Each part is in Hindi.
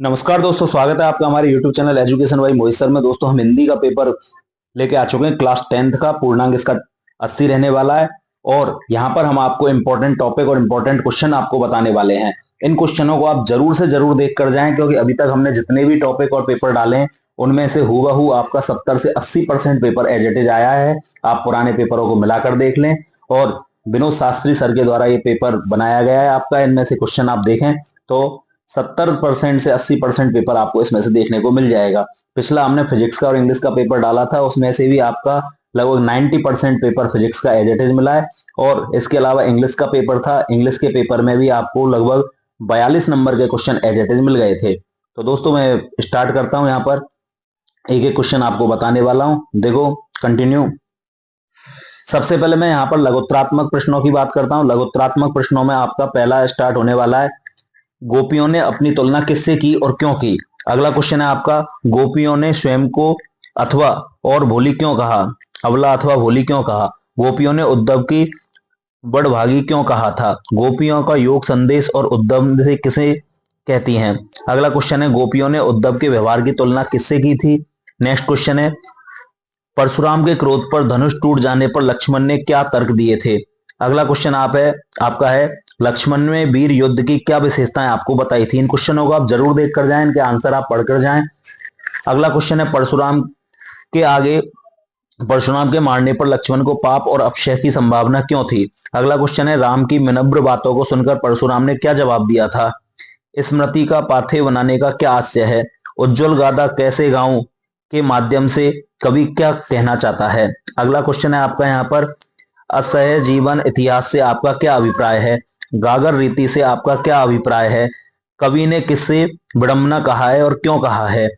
नमस्कार दोस्तों, स्वागत है आपका हमारे YouTube channel education by Mohit sir में। दोस्तों, हम हिंदी का पेपर लेके आ चुके हैं। क्लास 10th का पूर्णांक इसका 80 रहने वाला है और यहाँ पर हम आपको इम्पोर्टेंट टॉपिक और इम्पोर्टेंट क्वेश्चन आपको बताने वाले हैं। इन क्वेश्चनों को आप जरूर से जरूर देख कर जाएं, क्योंकि अभी तक हमने जितने भी टॉपिक और पेपर डाले हैं उनमें से हूबहू आपका 70 से 80% पेपर एज इट इज आया है। आप पुराने पेपरों को मिलाकर देख लें और विनोद शास्त्री सर के द्वारा ये पेपर बनाया गया है आपका। इनमें से क्वेश्चन आप देखें तो 70% से 80% पेपर आपको इसमें से देखने को मिल जाएगा। पिछला हमने फिजिक्स का और इंग्लिश का पेपर डाला था, उसमें से भी आपका लगभग 90% पेपर फिजिक्स का एज इट इज मिला है। और इसके अलावा इंग्लिश का पेपर था, इंग्लिश के पेपर में भी आपको लगभग 42 नंबर के क्वेश्चन एज इट इज मिल गए थे। तो दोस्तों, मैं स्टार्ट करता हूं। यहाँ पर एक एक क्वेश्चन आपको बताने वाला हूं, देखो कंटिन्यू। सबसे पहले मैं यहाँ पर लघुत्तरात्मक प्रश्नों की बात करता हूँ। लघुत्तरात्मक प्रश्नों में आपका पहला स्टार्ट होने वाला है, गोपियों ने अपनी तुलना किससे की और क्यों की। अगला क्वेश्चन है आपका, गोपियों ने स्वयं को अथवा और भोली क्यों कहा। अबला अथवा भोली क्यों कहा। गोपियों ने उद्धव की बड़भागी क्यों कहा था। गोपियों का योग संदेश और उद्धव से किसे कहती हैं। अगला क्वेश्चन है, गोपियों ने उद्धव के व्यवहार की तुलना किससे की थी। नेक्स्ट क्वेश्चन है, परशुराम के क्रोध पर धनुष टूट जाने पर लक्ष्मण ने क्या तर्क दिए थे। अगला क्वेश्चन आपका है, लक्ष्मण में वीर युद्ध की क्या विशेषताएं आपको बताई थी। इन क्वेश्चनों को आप जरूर देख कर जाएं, इनके आंसर आप पढ़कर जाएं। अगला क्वेश्चन है, परशुराम के मारने पर लक्ष्मण को पाप और अपशय की संभावना क्यों थी। अगला क्वेश्चन है, राम की विनम्र बातों को सुनकर परशुराम ने क्या जवाब दिया था। स्मृति का पाथेय बनाने का क्या आशय है। उज्जवल गाथा कैसे गाऊं के माध्यम से कवि क्या कहना चाहता है। अगला क्वेश्चन है आपका यहाँ पर, असह्य जीवन इतिहास से आपका क्या अभिप्राय है। गागर रीति से आपका क्या अभिप्राय है। कवि ने किससे विडंबना कहा है और क्यों कहा है।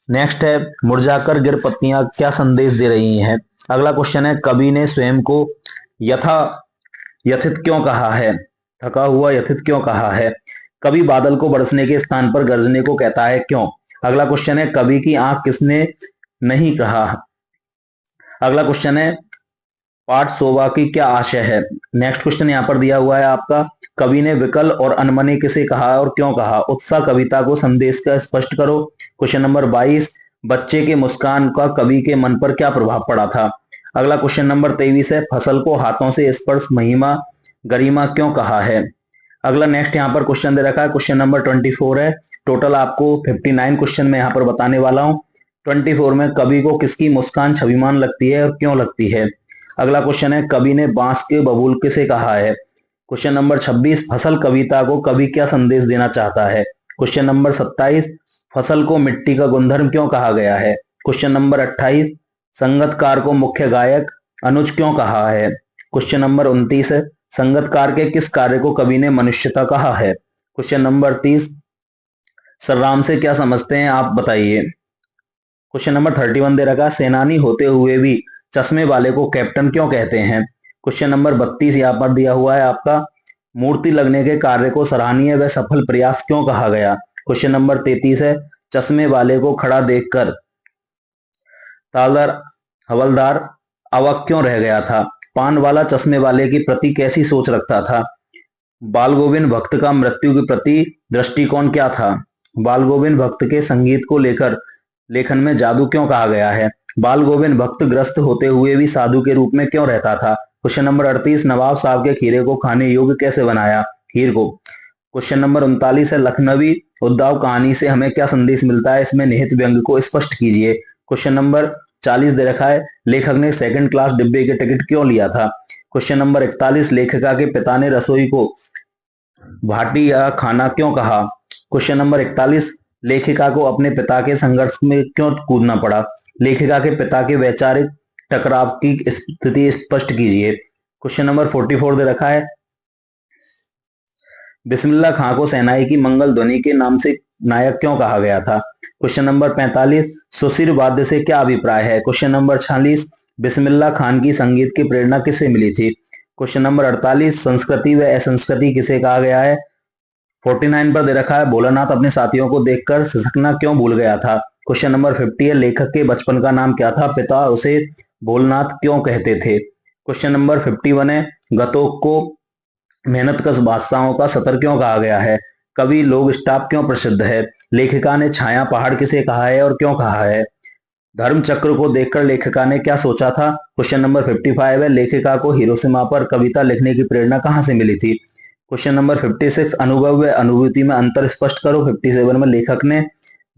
नेक्स्ट है, मुरझाकर गिर पत्तियां क्या संदेश दे रही हैं। अगला क्वेश्चन है, कवि ने स्वयं को यथा यथित क्यों कहा है, थका हुआ यथित क्यों कहा है। कवि बादल को बरसने के स्थान पर गरजने को कहता है, क्यों। अगला क्वेश्चन है, कवि की आंख किसने नहीं कहा। अगला क्वेश्चन है, पाठ शोभा की क्या आशय है। नेक्स्ट क्वेश्चन यहाँ पर दिया हुआ है आपका, कवि ने विकल और अनमने किसे कहा और क्यों कहा। उत्साह कविता को संदेश का स्पष्ट करो। क्वेश्चन नंबर 22, बच्चे के मुस्कान का कवि के मन पर क्या प्रभाव पड़ा था। अगला क्वेश्चन नंबर 23 है, फसल को हाथों से स्पर्श महिमा गरिमा क्यों कहा है। अगला नेक्स्ट यहाँ पर क्वेश्चन दे रखा है, क्वेश्चन नंबर 24 है। टोटल आपको 59 क्वेश्चन में यहाँ पर बताने वाला हूँ। 24 में कवि को किसकी मुस्कान छविमान लगती है और क्यों लगती है। अगला क्वेश्चन है, कवि ने बांस के बबूल किसे कहा है। क्वेश्चन नंबर 26, फसल कविता को कवि क्या संदेश देना चाहता है। क्वेश्चन नंबर 27, फसल को मिट्टी का गुणधर्म क्यों कहा गया है। क्वेश्चन नंबर 28, संगतकार को मुख्य गायक अनुज क्यों कहा है। क्वेश्चन नंबर 29 है, संगतकार के किस कार्य को कवि ने मनुष्यता कहा है। क्वेश्चन नंबर 30, सर्राम से क्या समझते हैं आप बताइए। क्वेश्चन नंबर 31 दे रखा, सेनानी होते हुए भी चश्मे वाले को कैप्टन क्यों कहते हैं। क्वेश्चन नंबर 32 यहाँ पर दिया हुआ है आपका, मूर्ति लगने के कार्य को सराहनीय व सफल प्रयास क्यों कहा गया। क्वेश्चन नंबर 33 है, चश्मे वाले को खड़ा देखकर तालदार हवलदार अवाक क्यों रह गया था। पान वाला चश्मे वाले के प्रति कैसी सोच रखता था। बाल गोविंद भक्त का मृत्यु के प्रति दृष्टिकोण क्या था। बाल गोविंद भक्त के संगीत को लेकर लेखन में जादू क्यों कहा गया है। बाल गोविंद भक्त ग्रस्त होते हुए भी साधु के रूप में क्यों रहता था। क्वेश्चन नंबर 38, नवाब साहब के खीरे को खाने योग्य कैसे बनाया, खीर को। क्वेश्चन नंबर 39 है, लखनवी उद्दाव कहानी से हमें क्या संदेश मिलता है, इसमें निहित व्यंग को स्पष्ट कीजिए। क्वेश्चन नंबर 40 दे रखा है, लेखक ने सेकंड क्लास डिब्बे के टिकट क्यों लिया था। क्वेश्चन नंबर 41, लेखिका के पिता ने रसोई को भाटी या खाना क्यों कहा। क्वेश्चन नंबर 41, लेखिका को अपने पिता के संघर्ष में क्यों कूदना पड़ा। लेखिका के पिता के वैचारिक टकराव की स्थिति स्पष्ट कीजिए। क्वेश्चन नंबर 44 दे रखा है, बिस्मिल्लाह खां को शहनाई की मंगल ध्वनि के नाम से नायक क्यों कहा गया था। क्वेश्चन नंबर 45, सुशिर वाद्य से क्या अभिप्राय है। क्वेश्चन नंबर 46, बिस्मिल्लाह खान की संगीत की प्रेरणा किससे मिली थी। क्वेश्चन नंबर 48, संस्कृति व असंस्कृति किसे कहा गया है। 49 पर दे रखा है, भोलानाथ अपने साथियों को देखकर सिसकना क्यों भूल गया था। क्वेश्चन नंबर 50 है, लेखक के बचपन का नाम क्या था, पिता उसे भोलनाथ क्यों कहते थे। क्वेश्चन नंबर 51 है, गतों को मेहनतकश बादशाहों का सतर क्यों कहा गया है। कवि लोग स्टॉप क्यों प्रसिद्ध है? लेखिका ने छाया पहाड़ किसे कहा है और क्यों कहा है? धर्म चक्र को देखकर लेखिका ने क्या सोचा था? क्वेश्चन नंबर 55 है, लेखिका को हिरोशिमा पर कविता लिखने की प्रेरणा कहाँ से मिली थी? क्वेश्चन नंबर 56, अनुभव व अनुभूति में अंतर स्पष्ट करो। 57 में लेखक ने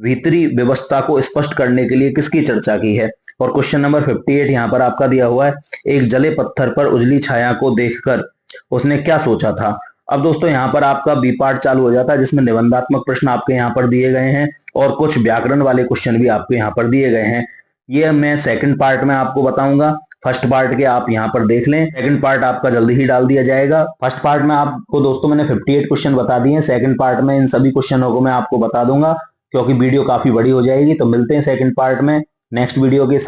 भीतरी व्यवस्था को स्पष्ट करने के लिए किसकी चर्चा की है? और क्वेश्चन नंबर 58 यहाँ पर आपका दिया हुआ है, एक जले पत्थर पर उजली छाया को देखकर उसने क्या सोचा था? अब दोस्तों यहाँ पर आपका बी पार्ट चालू हो जाता है, जिसमें निबंधात्मक प्रश्न आपके यहाँ पर दिए गए हैं और कुछ व्याकरण वाले क्वेश्चन भी आपको यहाँ पर दिए गए हैं। ये मैं सेकंड पार्ट में आपको बताऊंगा। फर्स्ट पार्ट के आप यहाँ पर देख लें, सेकंड पार्ट आपका जल्दी ही डाल दिया जाएगा। फर्स्ट पार्ट में आपको दोस्तों मैंने 58 क्वेश्चन बता दिए हैं, सेकंड पार्ट में इन सभी क्वेश्चनों को मैं आपको बता दूंगा, क्योंकि वीडियो काफी बड़ी हो जाएगी। तो मिलते हैं सेकंड पार्ट में नेक्स्ट वीडियो के साथ।